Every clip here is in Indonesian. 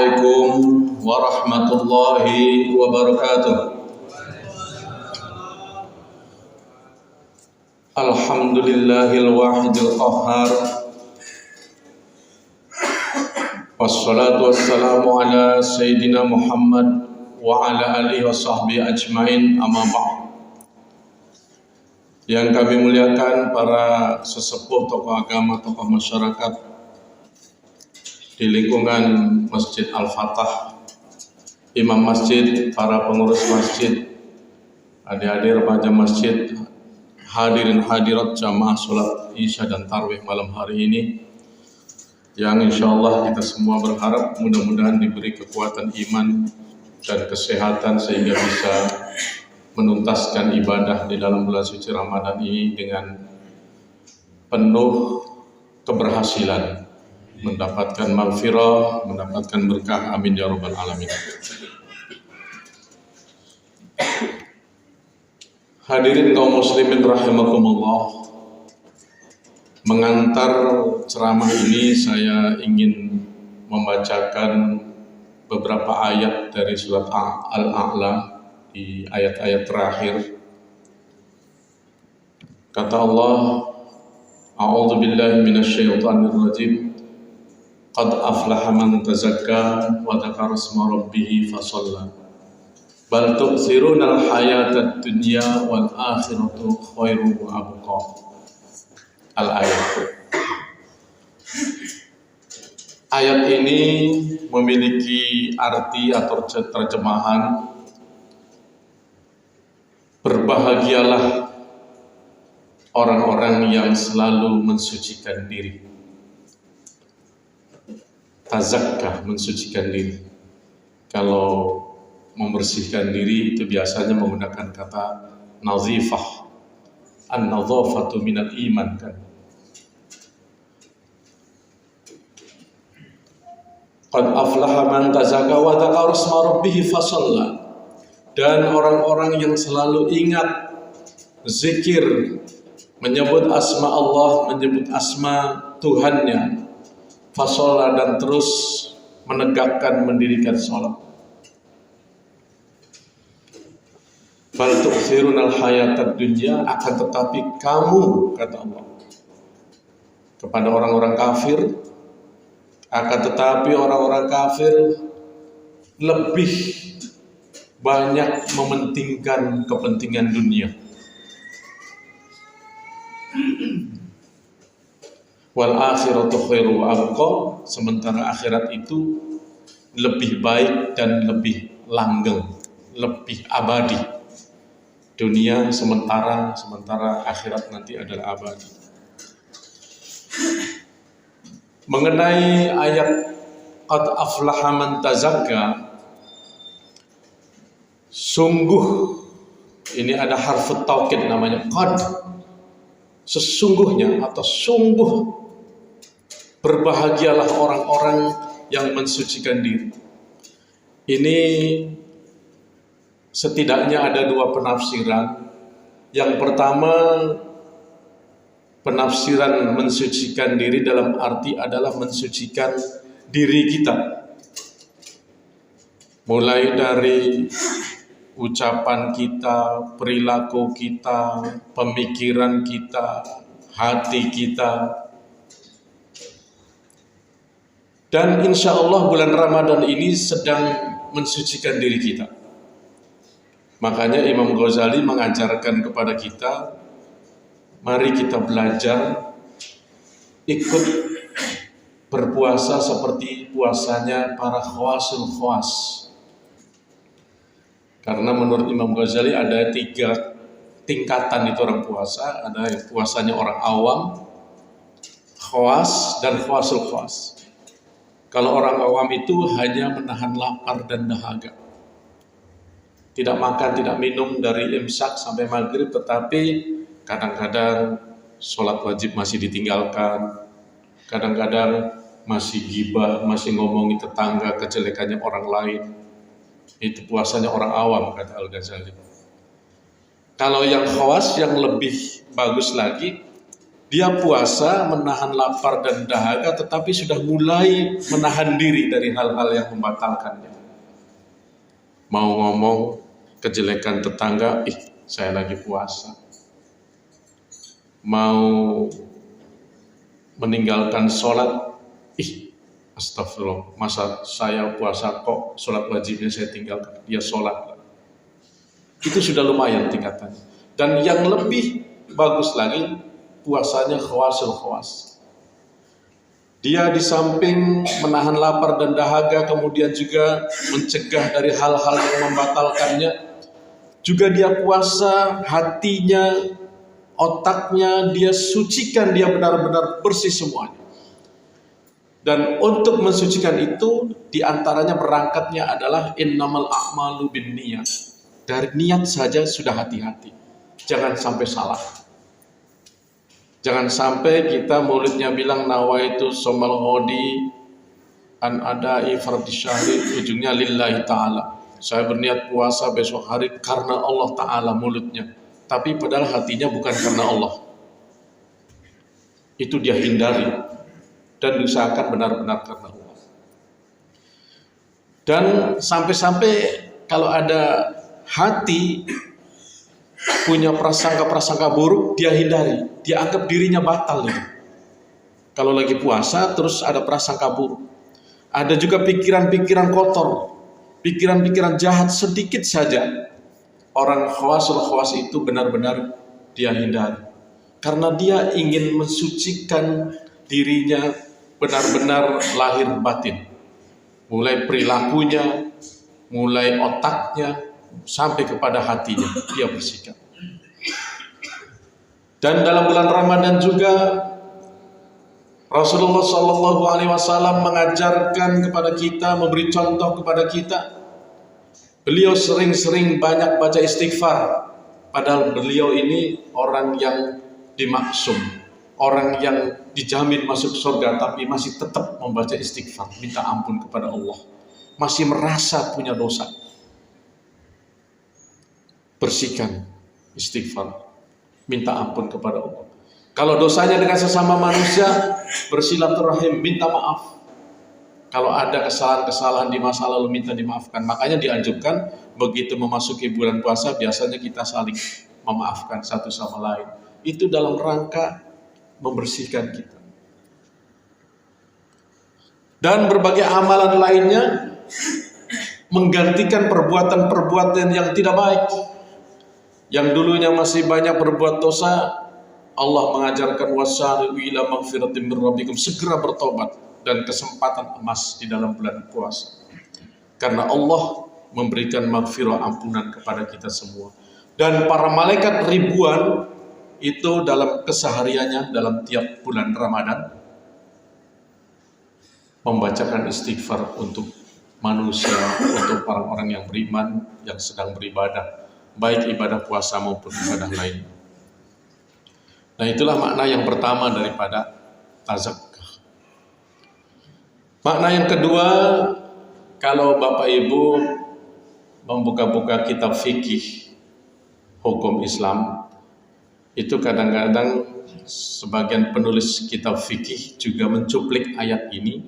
Assalamualaikum warahmatullahi wabarakatuh. Alhamdulillahil wahidil qahhar. Wassalatu wassalamu ala sayyidina Muhammad wa ala alihi wa sahbihi ajmain, amma ba'd. Yang kami muliakan para sesepuh, tokoh agama, tokoh masyarakat di lingkungan Masjid Al-Fatah, imam masjid, para pengurus masjid, adik-adik remaja masjid, hadirin hadirat jamaah sholat isya dan tarawih malam hari ini, yang insya Allah kita semua berharap mudah-mudahan diberi kekuatan iman dan kesehatan sehingga bisa menuntaskan ibadah di dalam bulan suci Ramadan ini dengan penuh keberhasilan, mendapatkan maghfirah, mendapatkan berkah, amin ya rabbal alamin. Hadirin kaum muslimin rahimakumullah, mengantar ceramah ini saya ingin membacakan beberapa ayat dari surat Al-A'la di ayat-ayat terakhir. Kata Allah, a'udzu billahi minasyaitonir rajim. Qad aflaha man tazakka wa dzakara isma rabbih fasalla. Bal tu'thirunal hayatad dunya wal akhiratu khairum wa abqa. Al-ayat. Ayat ini memiliki arti atau terjemahan berbahagialah orang-orang yang selalu mensucikan diri. Tazakka, mensucikan diri. Kalau membersihkan diri itu biasanya menggunakan kata nazifah. An-nadhafatu minal iman kan. Qad aflaha man tazakka wa dzakara isma rabbih fasalla. Dan orang-orang yang selalu ingat, zikir, menyebut asma Allah, menyebut asma Tuhannya, fasalla, dan terus menegakkan, mendirikan sholat. Bal tu'thirunal hayatad dunya, akan tetapi kamu, kata Allah kepada orang-orang kafir, akan tetapi orang-orang kafir lebih banyak mementingkan kepentingan dunia. Wal akhiratu khairu wa abqa, sementara akhirat itu lebih baik dan lebih langgeng, lebih abadi. Dunia sementara akhirat nanti adalah abadi. Mengenai ayat qad aflaha man tazakka, sungguh, ini ada harfut taukid namanya qad, sesungguhnya atau sungguh berbahagialah orang-orang yang mensucikan diri. Ini setidaknya ada dua penafsiran. Yang pertama, penafsiran mensucikan diri dalam arti adalah mensucikan diri kita, mulai dari ucapan kita, perilaku kita, pemikiran kita, hati kita. Dan insya Allah bulan Ramadan ini sedang mensucikan diri kita. Makanya Imam Ghazali mengajarkan kepada kita, mari kita belajar ikut berpuasa seperti puasanya para khawasul khawas. Karena menurut Imam Ghazali ada 3 tingkatan itu orang puasa. Ada yang puasanya orang awam, khawas, dan khawasul khawas. Kalau orang awam itu hanya menahan lapar dan dahaga, tidak makan, tidak minum dari imsak sampai maghrib, tetapi kadang-kadang sholat wajib masih ditinggalkan, kadang-kadang masih gibah, masih ngomongin tetangga, kejelekannya orang lain. Itu puasanya orang awam, kata Al-Ghazali. Kalau yang khawas, yang lebih bagus lagi, Dia puasa menahan lapar dan dahaga, tetapi sudah mulai menahan diri dari hal-hal yang membatalkannya. Mau ngomong kejelekan tetangga, saya lagi puasa. Mau meninggalkan sholat, astagfirullah, masa saya puasa kok sholat wajibnya saya tinggalkan, dia sholat. Itu sudah lumayan tingkatannya. Dan yang lebih bagus lagi, puasanya khawasul khawas. Dia di samping menahan lapar dan dahaga, kemudian juga mencegah dari hal-hal yang membatalkannya, juga dia puasa hatinya, otaknya, dia sucikan, dia benar-benar bersih semuanya. Dan untuk mensucikan itu, diantaranya berangkatnya adalah innamal a'malu binniyat. Dari niat saja sudah hati-hati, jangan sampai salah. Jangan sampai kita mulutnya bilang nawaitu somal ghadi an adai fardhi syahri, ujungnya lillahi ta'ala. Saya berniat puasa besok hari karena Allah Ta'ala mulutnya, tapi padahal hatinya bukan karena Allah. Itu dia hindari dan usahakan benar-benar karena Allah. Dan sampai-sampai kalau ada hati punya prasangka-prasangka buruk, dia hindari, dia anggap dirinya batal itu. Kalau lagi puasa terus ada prasangka buruk. Ada juga pikiran-pikiran kotor, pikiran-pikiran jahat sedikit saja. Orang khawasul khawas itu benar-benar dia hindari. Karena dia ingin mensucikan dirinya benar-benar lahir batin. Mulai perilakunya, mulai otaknya, sampai kepada hatinya dia bersihkan. Dan dalam bulan Ramadan juga Rasulullah SAW mengajarkan kepada kita, memberi contoh kepada kita. Beliau sering-sering banyak baca istighfar, padahal beliau ini orang yang dimaksum, orang yang dijamin masuk surga, tapi masih tetap membaca istighfar, minta ampun kepada Allah, masih merasa punya dosa. Bersihkan, istighfar, minta ampun kepada Allah. Kalau dosanya dengan sesama manusia, bersilaturahim, minta maaf. Kalau ada kesalahan-kesalahan di masa lalu, minta dimaafkan. Makanya dianjurkan begitu memasuki bulan puasa, biasanya kita saling memaafkan satu sama lain. Itu dalam rangka membersihkan kita. Dan berbagai amalan lainnya menggantikan perbuatan-perbuatan yang tidak baik. Yang dulunya masih banyak berbuat dosa, Allah mengajarkan wasari'u ila magfiratin min rabbikum, segera bertobat, dan kesempatan emas di dalam bulan puasa. Karena Allah memberikan magfirah, ampunan kepada kita semua. Dan para malaikat ribuan itu dalam kesehariannya dalam tiap bulan Ramadan membacakan istighfar untuk manusia, untuk orang-orang yang beriman yang sedang beribadah, baik ibadah puasa maupun ibadah lain. Nah, itulah makna yang pertama daripada tazakkah. Makna yang kedua, kalau Bapak Ibu membuka-buka kitab fikih hukum Islam, itu kadang-kadang sebagian penulis kitab fikih juga mencuplik ayat ini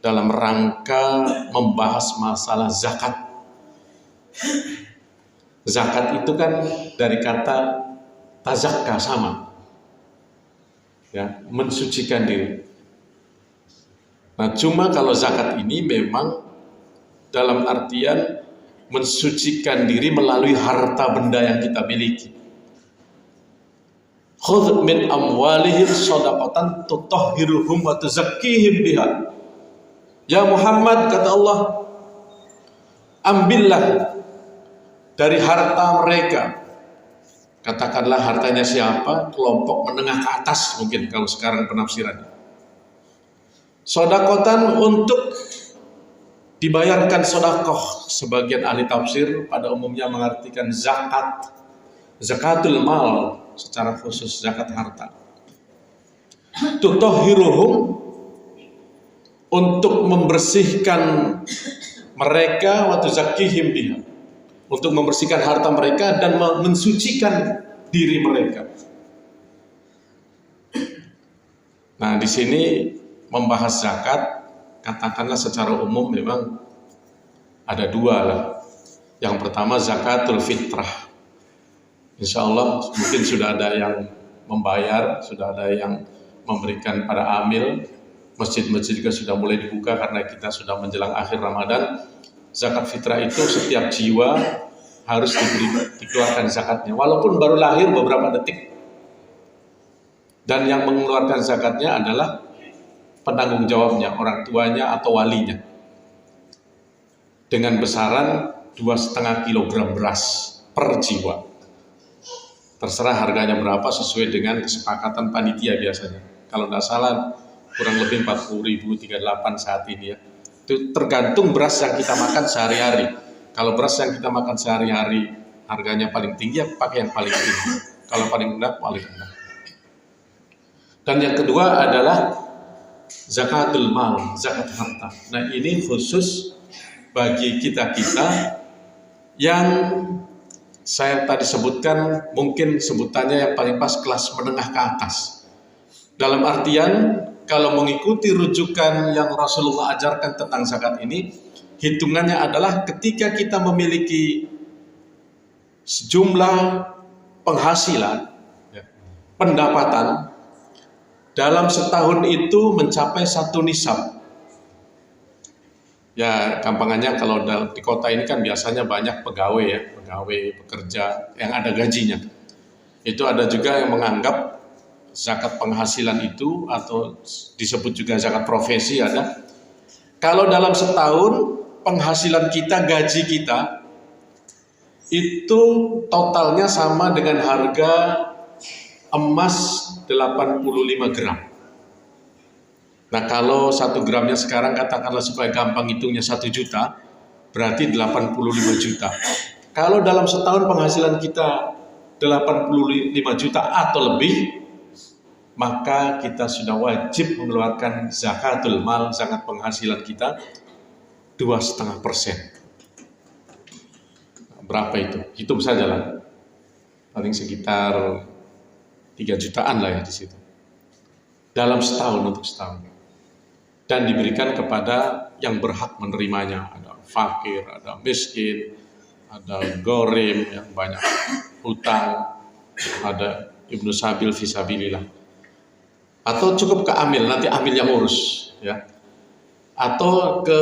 dalam rangka membahas masalah zakat. Zakat itu kan dari kata tazakka, sama, ya, mensucikan diri. Nah, cuma kalau zakat ini memang dalam artian mensucikan diri melalui harta benda yang kita miliki. Khudh min amwalihim shadaqatan tutahhiruhum wa tuzakkihim biha. Ya Muhammad, kata Allah, ambillah dari harta mereka. Katakanlah hartanya siapa? Kelompok menengah ke atas mungkin kalau sekarang penafsirannya. Sodakotan untuk dibayarkan sodakoh. Sebagian ahli tafsir pada umumnya mengartikan zakat, zakatul mal, secara khusus zakat harta. Tutahhiruhum, untuk membersihkan mereka, wa tuzakkihim biha, untuk membersihkan harta mereka dan mensucikan diri mereka. Nah, di sini membahas zakat, katakanlah secara umum memang ada dua lah. Yang pertama zakatul fitrah. Insya Allah mungkin sudah ada yang membayar, sudah ada yang memberikan pada amil. Masjid-masjid juga sudah mulai dibuka karena kita sudah menjelang akhir Ramadan. Zakat fitrah itu setiap jiwa harus dikeluarkan zakatnya, walaupun baru lahir beberapa detik. Dan yang mengeluarkan zakatnya adalah penanggung jawabnya, orang tuanya atau walinya. Dengan besaran 2,5 kilogram beras per jiwa. Terserah harganya berapa sesuai dengan kesepakatan panitia biasanya. Kalau tidak salah kurang lebih 40.038 saat ini ya. Itu tergantung beras yang kita makan sehari-hari. Kalau beras yang kita makan sehari-hari harganya paling tinggi, ya pakai yang paling tinggi. Kalau paling rendah, paling rendah. Dan yang kedua adalah zakatul mal, zakat harta. Nah, ini khusus bagi kita-kita yang saya tadi sebutkan, mungkin sebutannya yang paling pas kelas menengah ke atas. Dalam artian, kalau mengikuti rujukan yang Rasulullah ajarkan tentang zakat ini, hitungannya adalah ketika kita memiliki sejumlah penghasilan, pendapatan, dalam setahun itu mencapai 1 nisab. Ya, gampangannya kalau di kota ini kan biasanya banyak pegawai ya, pegawai, pekerja yang ada gajinya. Itu ada juga yang menganggap zakat penghasilan itu atau disebut juga zakat profesi ada. Kalau dalam setahun penghasilan kita, gaji kita itu totalnya sama dengan harga emas 85 gram. Nah, kalau 1 gramnya sekarang katakanlah supaya gampang hitungnya 1 juta, berarti 85 juta. Kalau dalam setahun penghasilan kita 85 juta atau lebih, maka kita sudah wajib mengeluarkan zakatul mal, zakat penghasilan kita 2,5%. Berapa itu? Hitung saja lah. Paling sekitar 3 jutaan lah ya di situ. Dalam setahun, untuk setahun. Dan diberikan kepada yang berhak menerimanya. Ada fakir, ada miskin, ada gorim yang banyak hutang, ada ibnu sabil fisabilillah. Atau cukup ke amil, nanti amil yang urus ya. Atau ke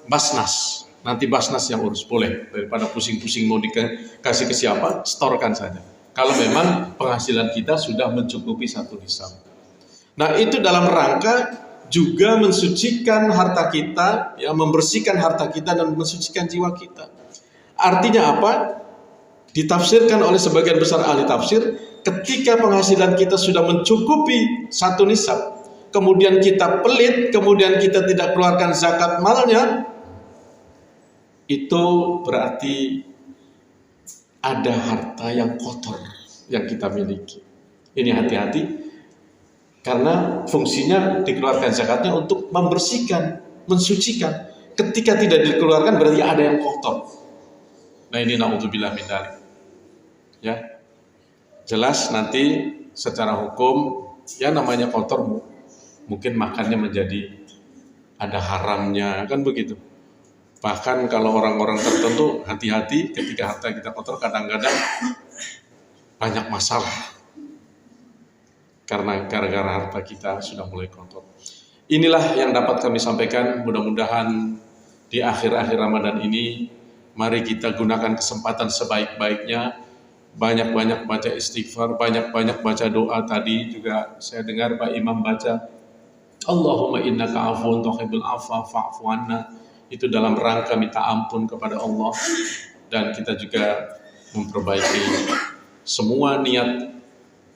basnas, nanti basnas yang urus, boleh. Daripada pusing-pusing mau dikasih ke siapa, setorkan saja. Kalau memang penghasilan kita sudah mencukupi 1 nisab. Nah, itu dalam rangka juga mensucikan harta kita, ya, membersihkan harta kita dan mensucikan jiwa kita. Artinya apa? Ditafsirkan oleh sebagian besar ahli tafsir, ketika penghasilan kita sudah mencukupi 1 nisab, kemudian kita pelit, kemudian kita tidak keluarkan zakat malnya, itu berarti ada harta yang kotor yang kita miliki. Ini hati-hati, karena fungsinya dikeluarkan zakatnya untuk membersihkan, mensucikan. Ketika tidak dikeluarkan berarti ada yang kotor. Nah, ini naudzubillah min dzalik. Ya. Jelas nanti secara hukum ya namanya kotor, mungkin makannya menjadi ada haramnya, kan begitu. Bahkan kalau orang-orang tertentu hati-hati ketika harta kita kotor, kadang-kadang banyak masalah. Karena gara-gara harta kita sudah mulai kotor. Inilah yang dapat kami sampaikan. Mudah-mudahan di akhir-akhir Ramadan ini, mari kita gunakan kesempatan sebaik-baiknya. Banyak-banyak baca istighfar, banyak-banyak baca doa. Tadi juga saya dengar Pak Imam baca, Allahumma innaka afuwun tuhibbul afwa fa'fu anna. Itu dalam rangka minta ampun kepada Allah. Dan kita juga memperbaiki semua niat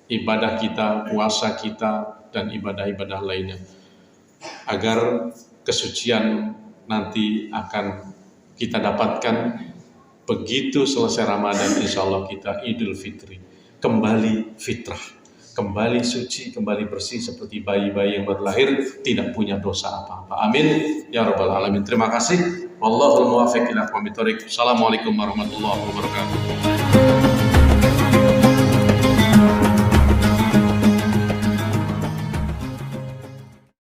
ibadah kita, puasa kita, dan ibadah-ibadah lainnya, agar kesucian nanti akan kita dapatkan begitu selesai Ramadan. Insya Allah kita Idul Fitri, kembali fitrah, kembali suci, kembali bersih seperti bayi-bayi yang baru lahir, tidak punya dosa apa-apa. Amin ya rabbal alamin. Terima kasih. Wallahul muwaffiq ila aqwamit thoriq. Assalamualaikum warahmatullahi wabarakatuh.